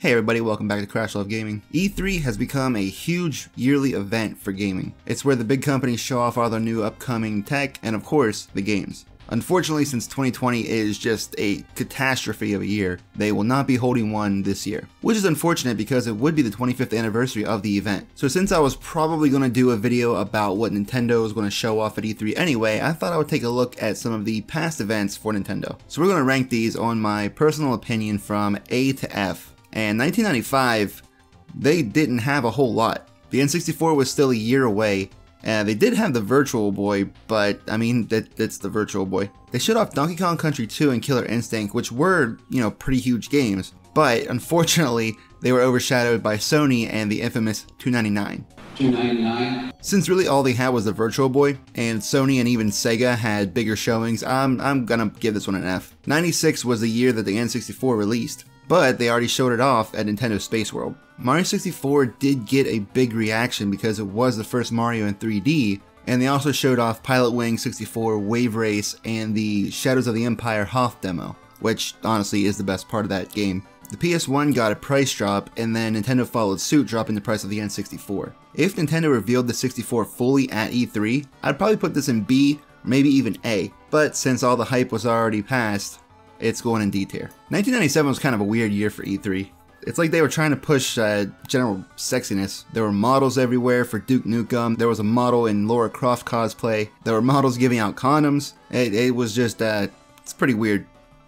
Hey everybody, welcome back to CrashLove Gaming. E3 has become a huge yearly event for gaming. It's where the big companies show off all their new upcoming tech and of course, the games. Unfortunately, since 2020 is just a catastrophe of a year, they will not be holding one this year. Which is unfortunate because it would be the 25th anniversary of the event. So since I was probably going to do a video about what Nintendo is going to show off at E3 anyway, I thought I would take a look at some of the past events for Nintendo. So we're going to rank these on my personal opinion from A to F. And 1995, they didn't have a whole lot. The N64 was still a year away, and they did have the Virtual Boy, but I mean, that's the Virtual Boy. They showed off Donkey Kong Country 2 and Killer Instinct, which were, pretty huge games, but unfortunately, they were overshadowed by Sony and the infamous $299. $299. Since really all they had was the Virtual Boy, and Sony and even Sega had bigger showings, I'm gonna give this one an F. 96 was the year that the N64 released, but they already showed it off at Nintendo Space World. Mario 64 did get a big reaction because it was the first Mario in 3D, and they also showed off Pilot Wing 64, Wave Race, and the Shadows of the Empire Hoth demo, which honestly is the best part of that game. The PS1 got a price drop, and then Nintendo followed suit, dropping the price of the N64. If Nintendo revealed the 64 fully at E3, I'd probably put this in B, maybe even A, but since all the hype was already past, it's going in D tier. 1997 was kind of a weird year for E3. It's like they were trying to push general sexiness. There were models everywhere for Duke Nukem. There was a model in Lara Croft cosplay. There were models giving out condoms. It was just, it's pretty weird.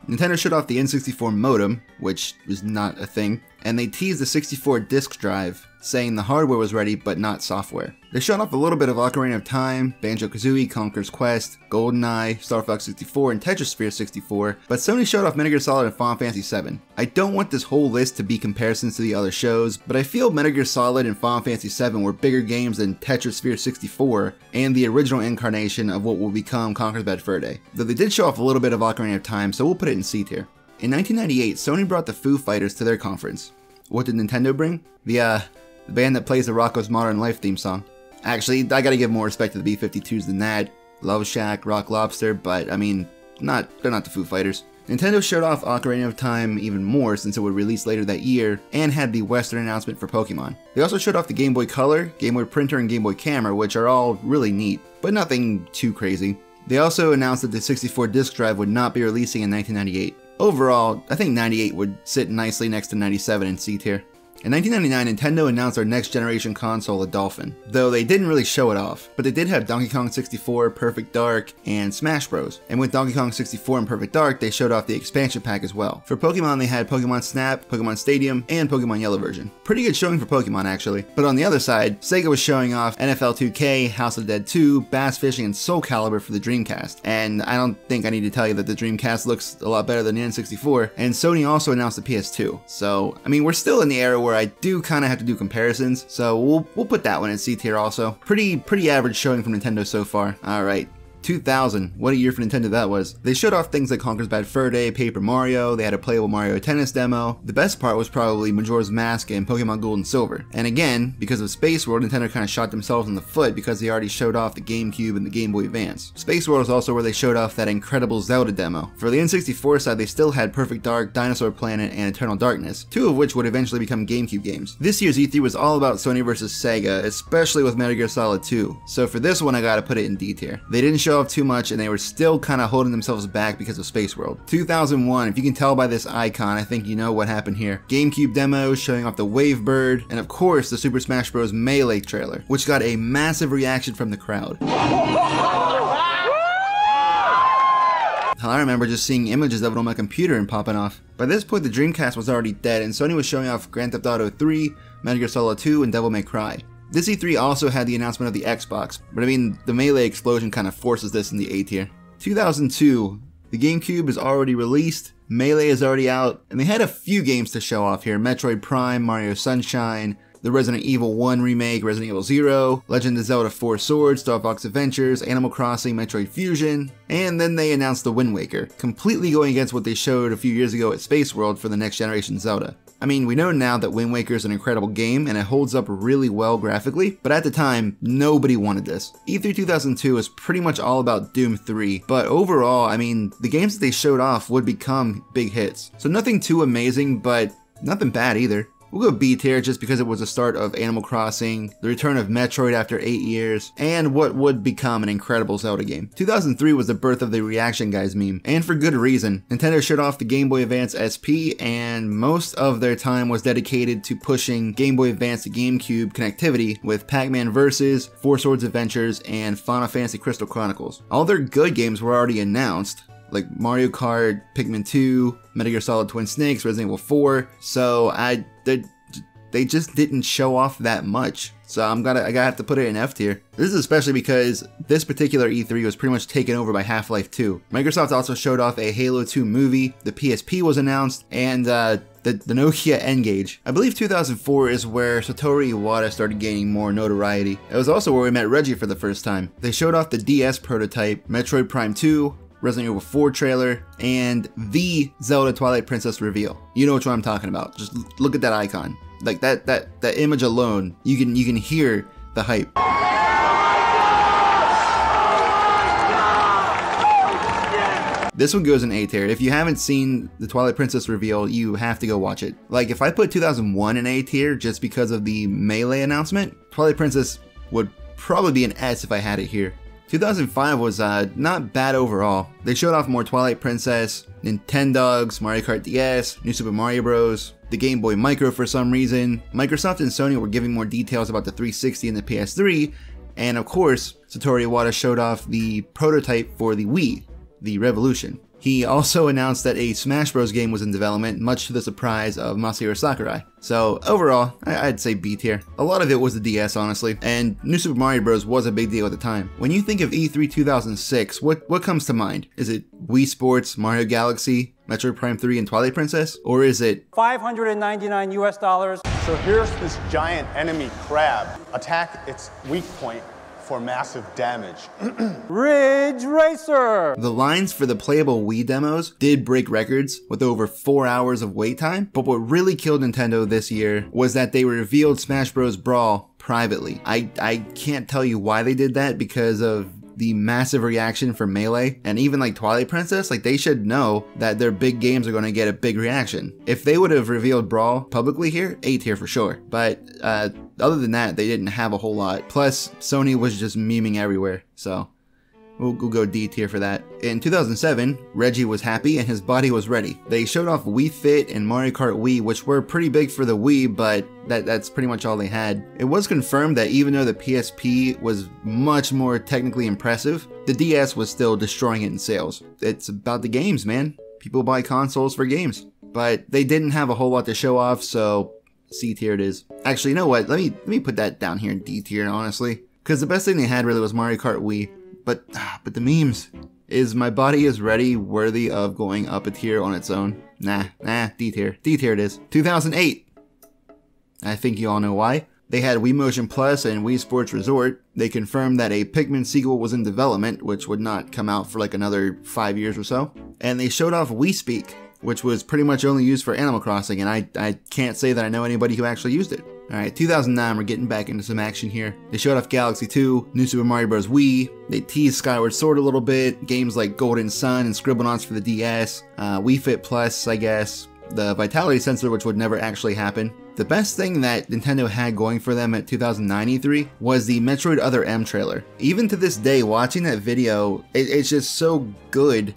Nintendo showed off the N64 modem, which is not a thing, and they teased the 64 disk drive, saying the hardware was ready but not software. They showed off a little bit of Ocarina of Time, Banjo-Kazooie, Conker's Quest, GoldenEye, Star Fox 64, and Tetrisphere 64, but Sony showed off Metal Gear Solid and Final Fantasy 7. I don't want this whole list to be comparisons to the other shows, but I feel Metal Gear Solid and Final Fantasy 7 were bigger games than Tetrisphere 64 and the original incarnation of what will become Conker's Bad Fur Day, though they did show off a little bit of Ocarina of Time, so we'll put it in C tier. In 1998, Sony brought the Foo Fighters to their conference. What did Nintendo bring? The band that plays the Rocko's Modern Life theme song. Actually, I gotta give more respect to the B-52s than that. Love Shack, Rock Lobster, but I mean, they're not the Foo Fighters. Nintendo showed off Ocarina of Time even more since it would release later that year, and had the Western announcement for Pokemon. They also showed off the Game Boy Color, Game Boy Printer, and Game Boy Camera, which are all really neat, but nothing too crazy. They also announced that the 64 disk drive would not be releasing in 1998. Overall, I think 98 would sit nicely next to 97 in C tier. In 1999, Nintendo announced their next generation console, the Dolphin, though they didn't really show it off, but they did have Donkey Kong 64, Perfect Dark, and Smash Bros. And with Donkey Kong 64 and Perfect Dark, they showed off the expansion pack as well. For Pokemon, they had Pokemon Snap, Pokemon Stadium, and Pokemon Yellow version. Pretty good showing for Pokemon actually. But on the other side, Sega was showing off NFL 2K, House of the Dead 2, Bass Fishing, and Soul Calibur for the Dreamcast. And I don't think I need to tell you that the Dreamcast looks a lot better than the N64, and Sony also announced the PS2. So, I mean, we're still in the era where I do kind of have to do comparisons, so we'll put that one in C tier also. Pretty average showing from Nintendo so far. Alright. 2000, what a year for Nintendo that was. They showed off things like Conker's Bad Fur Day, Paper Mario, they had a playable Mario Tennis demo. The best part was probably Majora's Mask and Pokemon Gold and Silver. And again, because of Space World, Nintendo kind of shot themselves in the foot because they already showed off the Gamecube and the Game Boy Advance. Space World is also where they showed off that incredible Zelda demo. For the N64 side, they still had Perfect Dark, Dinosaur Planet, and Eternal Darkness, two of which would eventually become Gamecube games. This year's E3 was all about Sony versus Sega, especially with Metal Gear Solid 2. So for this one, I gotta put it in D tier. They didn't show off too much, and they were still kind of holding themselves back because of Space World. 2001, if you can tell by this icon, I think you know what happened here. Gamecube demo showing off the Wave Bird, and of course the Super Smash Bros. Melee trailer, which got a massive reaction from the crowd. I remember just seeing images of it on my computer and popping off. By this point, the Dreamcast was already dead, and Sony was showing off Grand Theft Auto 3, Metal Gear Solid 2, and Devil May Cry. This E3 also had the announcement of the Xbox, but I mean, the Melee explosion kind of forces this in the A tier. 2002, the Gamecube is already released, Melee is already out, and they had a few games to show off here. Metroid Prime, Mario Sunshine, the Resident Evil 1 remake, Resident Evil 0, Legend of Zelda 4 Swords, Star Fox Adventures, Animal Crossing, Metroid Fusion, and then they announced the Wind Waker, completely going against what they showed a few years ago at Space World for the next generation Zelda. I mean, we know now that Wind Waker is an incredible game and it holds up really well graphically, but at the time, nobody wanted this. E3 2002 is pretty much all about Doom 3, but overall, I mean, the games that they showed off would become big hits. So nothing too amazing, but Nothing bad either. We'll go B tier just because it was the start of Animal Crossing, the return of Metroid after 8 years, and what would become an incredible Zelda game. 2003 was the birth of the Reaction Guys meme, and for good reason. Nintendo showed off the Game Boy Advance SP, and most of their time was dedicated to pushing Game Boy Advance to Gamecube connectivity with Pac-Man Vs., Four Swords Adventures, and Final Fantasy Crystal Chronicles. All their good games were already announced, like Mario Kart, Pikmin 2, Metal Gear Solid Twin Snakes, Resident Evil 4, so they just didn't show off that much. So I gotta have to put it in F tier. This is especially because this particular E3 was pretty much taken over by Half-Life 2. Microsoft also showed off a Halo 2 movie, the PSP was announced, and the Nokia N-Gage. I believe 2004 is where Satoru Iwata started gaining more notoriety. It was also where we met Reggie for the first time. They showed off the DS prototype, Metroid Prime 2, Resident Evil 4 trailer, and the Zelda Twilight Princess reveal. You know which one I'm talking about. Just look at that icon. Like that image alone, you can hear the hype. This one goes in A tier. If you haven't seen the Twilight Princess reveal, you have to go watch it. Like, if I put 2001 in A tier just because of the Melee announcement, Twilight Princess would probably be an S if I had it here. 2005 was not bad overall. They showed off more Twilight Princess, Nintendogs, Mario Kart DS, New Super Mario Bros., the Game Boy Micro for some reason. Microsoft and Sony were giving more details about the 360 and the PS3, and of course, Satoru Iwata showed off the prototype for the Wii, the Revolution. He also announced that a Smash Bros. Game was in development, much to the surprise of Masahiro Sakurai. So overall, I'd say B tier. A lot of it was the DS, honestly, and New Super Mario Bros. Was a big deal at the time. When you think of E3 2006, what comes to mind? Is it Wii Sports, Mario Galaxy, Metroid Prime 3, and Twilight Princess? Or is it $599 US? So here's this giant enemy crab. Attack its weak point for massive damage. Ridge Racer! The lines for the playable Wii demos did break records with over 4 hours of wait time, but what really killed Nintendo this year was that they revealed Smash Bros. Brawl privately. I can't tell you why they did that because of the massive reaction from Melee, and even like Twilight Princess, like they should know that their big games are going to get a big reaction. If they would have revealed Brawl publicly here, A tier for sure. But other than that, they didn't have a whole lot. Plus, Sony was just memeing everywhere, so we'll go D tier for that. In 2007, Reggie was happy and his body was ready. They showed off Wii Fit and Mario Kart Wii, which were pretty big for the Wii, but that's pretty much all they had. It was confirmed that even though the PSP was much more technically impressive, the DS was still destroying it in sales. It's about the games, man. People buy consoles for games. But they didn't have a whole lot to show off, so C tier it is. Actually, you know what? Let me put that down here in D tier, honestly. Because the best thing they had really was Mario Kart Wii. But the memes. Is my body is ready worthy of going up a tier on its own? Nah, D tier. D tier it is. 2008. I think you all know why. They had Wii Motion Plus and Wii Sports Resort. They confirmed that a Pikmin sequel was in development, which would not come out for like another 5 years or so. And they showed off Wii Speak, which was pretty much only used for Animal Crossing, and I can't say that I know anybody who actually used it. Alright, 2009, we're getting back into some action here. They showed off Galaxy 2, New Super Mario Bros. Wii, they teased Skyward Sword a little bit, games like Golden Sun and Scribblenauts for the DS, Wii Fit Plus, I guess, the Vitality Sensor, which would never actually happen. The best thing that Nintendo had going for them at 2009 E3 was the Metroid Other M trailer. Even to this day, watching that video, it's just so good,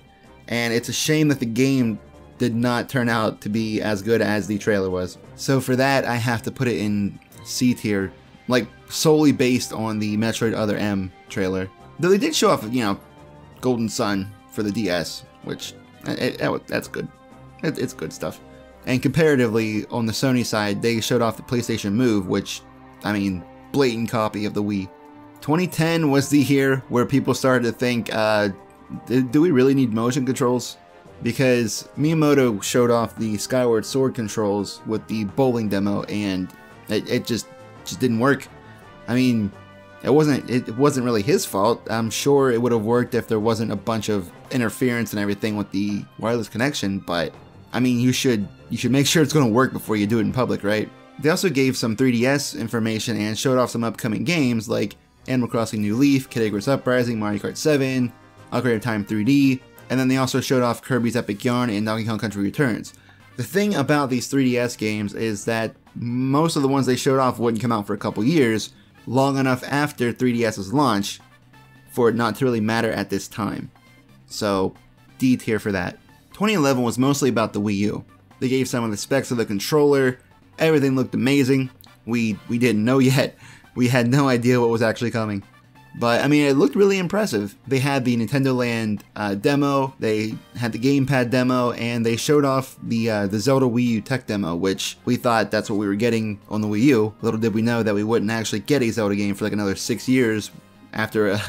and it's a shame that the game did not turn out to be as good as the trailer was. So for that, I have to put it in C tier, like solely based on the Metroid Other M trailer. Though they did show off, you know, Golden Sun for the DS, which, that's good. It's good stuff. And comparatively, on the Sony side, they showed off the PlayStation Move, which, I mean, blatant copy of the Wii. 2010 was the year where people started to think, do we really need motion controls? Because Miyamoto showed off the Skyward Sword controls with the bowling demo, and it just didn't work. I mean, it wasn't really his fault. I'm sure it would have worked if there wasn't a bunch of interference and everything with the wireless connection, but I mean, you should make sure it's going to work before you do it in public, right? They also gave some 3DS information and showed off some upcoming games like Animal Crossing New Leaf, Kid Icarus Uprising, Mario Kart 7, Ocarina of Time 3D, and then they also showed off Kirby's Epic Yarn and Donkey Kong Country Returns. The thing about these 3DS games is that most of the ones they showed off wouldn't come out for a couple years, long enough after 3DS's launch for it not to really matter at this time. So, D tier for that. 2011 was mostly about the Wii U. They gave some of the specs of the controller, everything looked amazing. We didn't know yet. We had no idea what was actually coming. But, I mean, it looked really impressive. They had the Nintendo Land demo, they had the gamepad demo, and they showed off the Zelda Wii U tech demo, which we thought that's what we were getting on the Wii U. Little did we know that we wouldn't actually get a Zelda game for like another 6 years after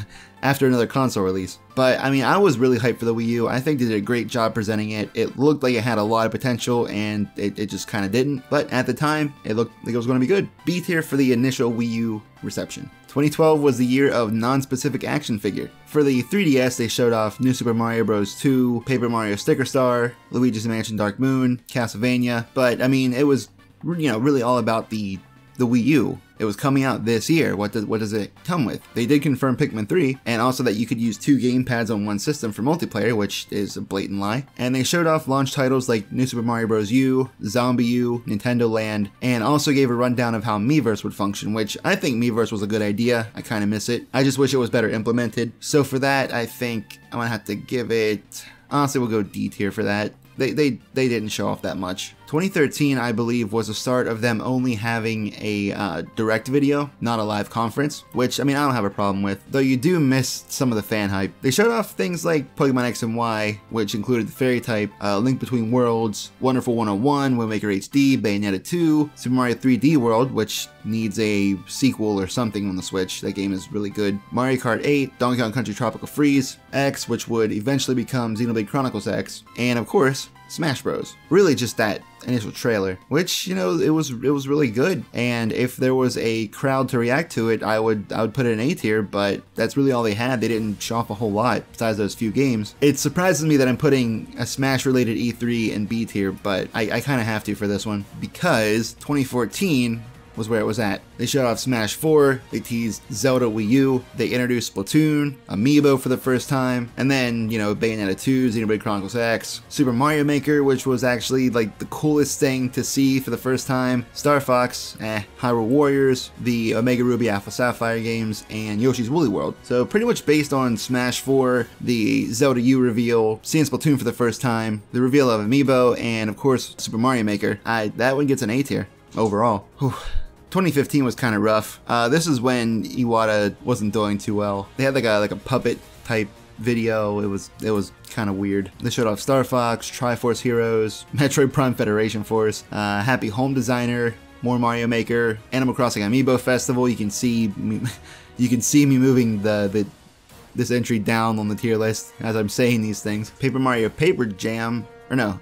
another console release. But, I mean, I was really hyped for the Wii U. I think they did a great job presenting it. It looked like it had a lot of potential, and it just kind of didn't. But at the time, it looked like it was going to be good. B tier for the initial Wii U reception. 2012 was the year of non-specific action figure. For the 3DS, they showed off New Super Mario Bros. 2, Paper Mario Sticker Star, Luigi's Mansion Dark Moon, Castlevania, but I mean, it was, you know, really all about the Wii U. It was coming out this year. What does it come with? They did confirm Pikmin 3, and also that you could use 2 gamepads on one system for multiplayer, which is a blatant lie. And they showed off launch titles like New Super Mario Bros. U, Zombie U, Nintendo Land, and also gave a rundown of how Miiverse would function, which I think Miiverse was a good idea. I kind of miss it. I just wish it was better implemented. So for that, I think I'm gonna have to give it, honestly, we'll go D tier for that. They didn't show off that much. 2013, I believe, was the start of them only having a direct video, not a live conference, which, I mean, I don't have a problem with, though you do miss some of the fan hype. They showed off things like Pokemon X and Y, which included the Fairy type, Link Between Worlds, Wonderful 101, Wind Waker HD, Bayonetta 2, Super Mario 3D World, which needs a sequel or something on the Switch. That game is really good. Mario Kart 8, Donkey Kong Country Tropical Freeze, X, which would eventually become Xenoblade Chronicles X, and of course, Smash Bros. Really just that initial trailer, which, you know, it was really good, and if there was a crowd to react to it, I would put it in A tier, but that's really all they had. They didn't show off a whole lot besides those few games. It surprises me that I'm putting a Smash related E3 in B tier, but I kind of have to for this one, because 2014 was where it was at. They showed off Smash 4, they teased Zelda Wii U, they introduced Splatoon, Amiibo for the first time, and then, you know, Bayonetta 2, Xenoblade Chronicles X, Super Mario Maker, which was actually like the coolest thing to see for the first time, Star Fox, Hyrule Warriors, the Omega Ruby Alpha Sapphire games, and Yoshi's Woolly World. So pretty much based on Smash 4, the Zelda U reveal, seeing Splatoon for the first time, the reveal of Amiibo, and of course Super Mario Maker, that one gets an A tier overall. Whew. 2015 was kind of rough. This is when Iwata wasn't doing too well. They had like a puppet type video. It was kind of weird. They showed off Star Fox, Triforce Heroes, Metroid Prime Federation Force, Happy Home Designer, more Mario Maker, Animal Crossing Amiibo Festival. You can see me moving this entry down on the tier list as I'm saying these things. Paper Mario Paper Jam, or no,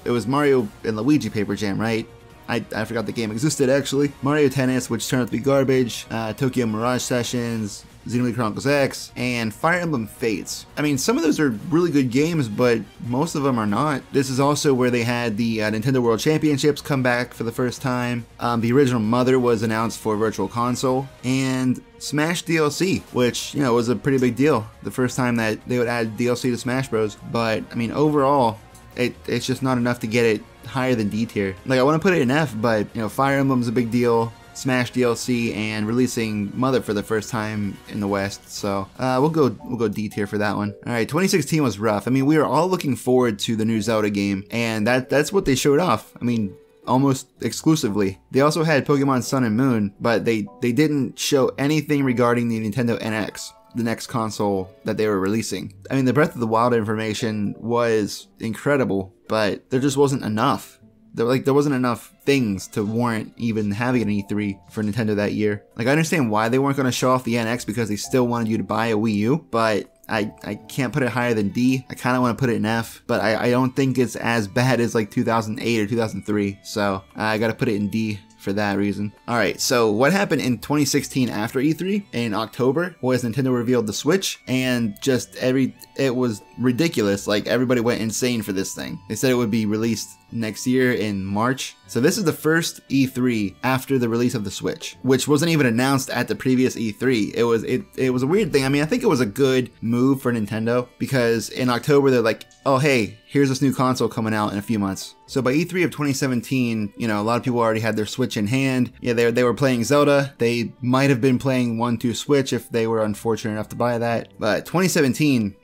it was Mario and Luigi Paper Jam, right? I forgot the game existed, actually. Mario Tennis, which turned out to be garbage, Tokyo Mirage Sessions, Xenoblade Chronicles X, and Fire Emblem Fates. I mean, some of those are really good games, but most of them are not. This is also where they had the Nintendo World Championships come back for the first time. The original Mother was announced for Virtual Console, and Smash DLC, which, you know, was a pretty big deal. The first time that they would add DLC to Smash Bros. But, I mean, overall, it's just not enough to get it higher than D tier. Like, I want to put it in F, but, you know, Fire Emblem's a big deal, Smash DLC, and releasing Mother for the first time in the West, so we'll go D tier for that one. Alright, 2016 was rough. I mean, we were all looking forward to the new Zelda game, and that's what they showed off. I mean, almost exclusively. They also had Pokemon Sun and Moon, but they didn't show anything regarding the Nintendo NX, the next console that they were releasing. I mean, the Breath of the Wild information was incredible, but there just wasn't enough. There wasn't enough things to warrant even having an E3 for Nintendo that year. Like, I understand why they weren't going to show off the NX, because they still wanted you to buy a Wii U, but I can't put it higher than D. I kind of want to put it in F, but I don't think it's as bad as like 2008 or 2003, so I gotta put it in D for that reason. Alright, so what happened in 2016 after E3 in October was Nintendo revealed the Switch, and just it was ridiculous. Like, everybody went insane for this thing. They said it would be released next year in March, So this is the first E3 after the release of the Switch, which wasn't even announced at the previous E3. It was a weird thing. I mean, I think it was a good move for Nintendo because in October they're like, oh hey, here's this new console coming out in a few months. So by E3 of 2017, you know, a lot of people already had their Switch in hand. Yeah, they were playing Zelda. They might have been playing 1-2 Switch if they were unfortunate enough to buy that. But 2017,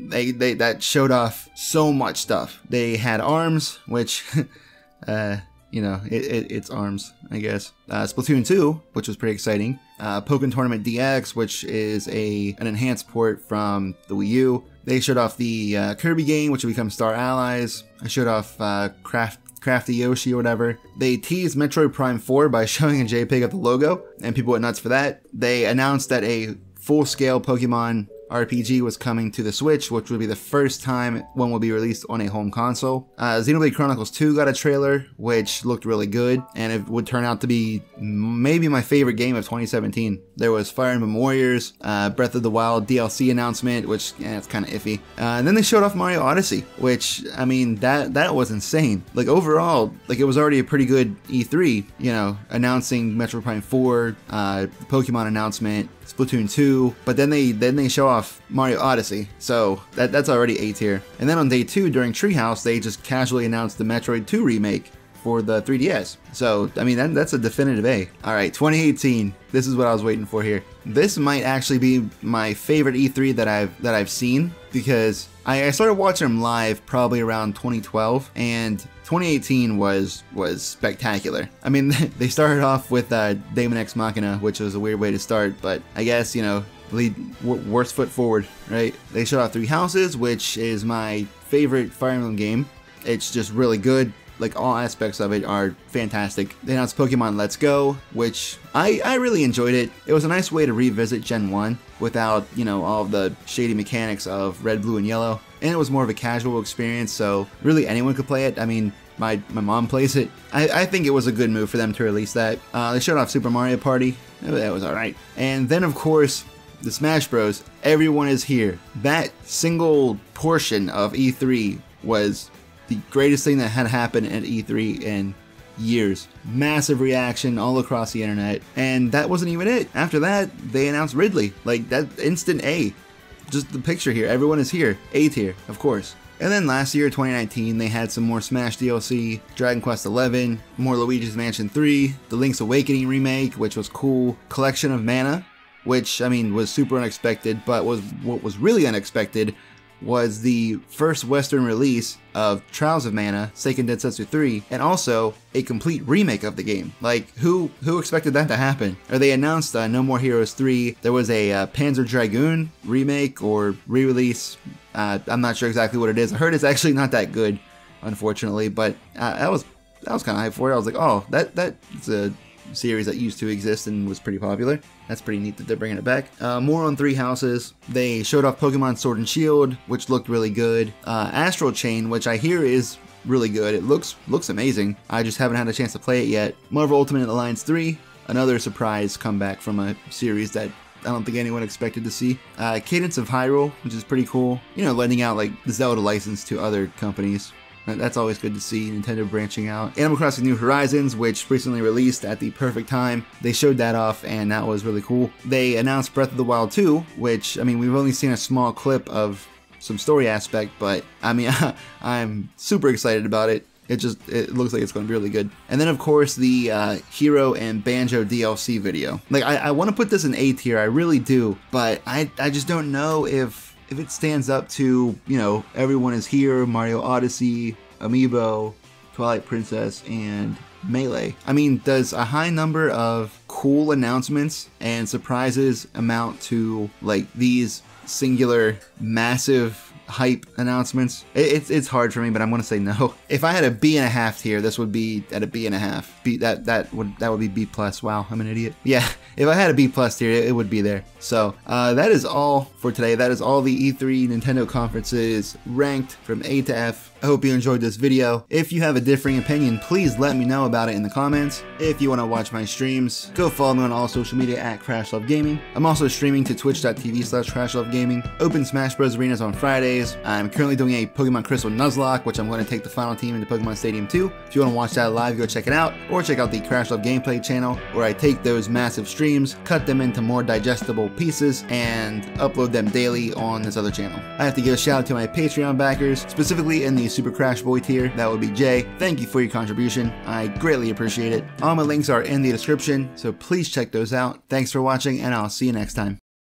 they that showed off so much stuff. They had ARMS, which you know, it's ARMS, I guess. Splatoon 2, which was pretty exciting. Pokken Tournament DX, which is an enhanced port from the Wii U. They showed off the Kirby game, which will become Star Allies. I showed off Crafty Yoshi or whatever. They teased Metroid Prime 4 by showing a JPEG of the logo, and people went nuts for that. They announced that a full-scale Pokemon RPG was coming to the Switch, which would be the first time one will be released on a home console. Xenoblade Chronicles 2 got a trailer, which looked really good, and it would turn out to be maybe my favorite game of 2017. There was Fire Emblem Warriors, Breath of the Wild DLC announcement, which, it's kind of iffy. And then they showed off Mario Odyssey, which, I mean, that was insane. Like, overall, like, it was already a pretty good E3, you know, announcing Metroid Prime 4, Pokemon announcement, Splatoon 2, but then they show off Mario Odyssey, so that's already A tier. And then on day 2 during Treehouse, they just casually announced the Metroid 2 remake for the 3DS. So, I mean, that's a definitive A. Alright, 2018. This is what I was waiting for here. This might actually be my favorite E3 that I've seen, because I started watching them live probably around 2012, and 2018 was spectacular. I mean, they started off with Daemon X Machina, which was a weird way to start, but I guess, you know, worst foot forward, right? They showed off Three Houses, which is my favorite Fire Emblem game. It's just really good. Like, all aspects of it are fantastic. They announced Pokemon Let's Go, which I really enjoyed it. It was a nice way to revisit Gen 1 without, you know, all of the shady mechanics of Red, Blue, and Yellow. And it was more of a casual experience, so really anyone could play it. I mean, my mom plays it. I think it was a good move for them to release that. They showed off Super Mario Party. That was alright. And then, of course, the Smash Bros. Everyone is here. That single portion of E3 was the greatest thing that had happened at E3 in years. Massive reaction all across the internet. And that wasn't even it. After that, they announced Ridley. Like, that instant A. Just the picture here. Everyone is here. A tier, of course. And then last year, 2019, they had some more Smash DLC, Dragon Quest XI, more Luigi's Mansion 3, the Link's Awakening remake, which was cool, Collection of Mana, which, I mean, was super unexpected, but what was really unexpected was the first Western release of Trials of Mana, Seiken Densetsu 3, and also a complete remake of the game. Like, who expected that to happen? Or they announced No More Heroes 3, there was a Panzer Dragoon remake or re-release. I'm not sure exactly what it is. I heard it's actually not that good, unfortunately, but I was kind of hyped for it. I was like, oh, that's a series that used to exist and was pretty popular. That's pretty neat that they're bringing it back. More on Three Houses. They showed off Pokemon Sword and Shield, which looked really good. Astral Chain, which I hear is really good. It looks amazing. I just haven't had a chance to play it yet. Marvel Ultimate Alliance 3, another surprise comeback from a series that I don't think anyone expected to see. Cadence of Hyrule, which is pretty cool. You know, lending out like the Zelda license to other companies. That's always good to see, Nintendo branching out. Animal Crossing New Horizons, which recently released at the perfect time. They showed that off, and that was really cool. They announced Breath of the Wild 2, which, I mean, we've only seen a small clip of some story aspect, but, I mean, I'm super excited about it. It looks like it's going to be really good. And then, of course, the Hero and Banjo DLC video. Like, I want to put this in A tier, I really do, but I just don't know if it stands up to, you know, Everyone is Here, Mario Odyssey, Amiibo, Twilight Princess, and Melee. I mean, does a high number of cool announcements and surprises amount to, like, these singular, massive hype announcements? It's hard for me, but I'm gonna say no. If I had a B.5 tier, this would be at a B.5. That would be B+. Wow, I'm an idiot. Yeah, if I had a B+ tier, it would be there. So that is all for for today. That is all the E3 Nintendo conferences ranked from A to F. I hope you enjoyed this video. If you have a differing opinion, please let me know about it in the comments. If you want to watch my streams, go follow me on all social media at CrashLove Gaming. I'm also streaming to twitch.tv/CrashLove Gaming. Open Smash Bros. Arenas on Fridays. I'm currently doing a Pokemon Crystal Nuzlocke, which I'm going to take the final team into Pokemon Stadium 2. If you want to watch that live, go check it out, or check out the CrashLove Gameplay channel, where I take those massive streams, cut them into more digestible pieces, and upload them daily on this other channel. I have to give a shout out to my Patreon backers, specifically in the Super Crash Boy tier. That would be Jay. Thank you for your contribution. I greatly appreciate it. All my links are in the description, so please check those out. Thanks for watching, and I'll see you next time.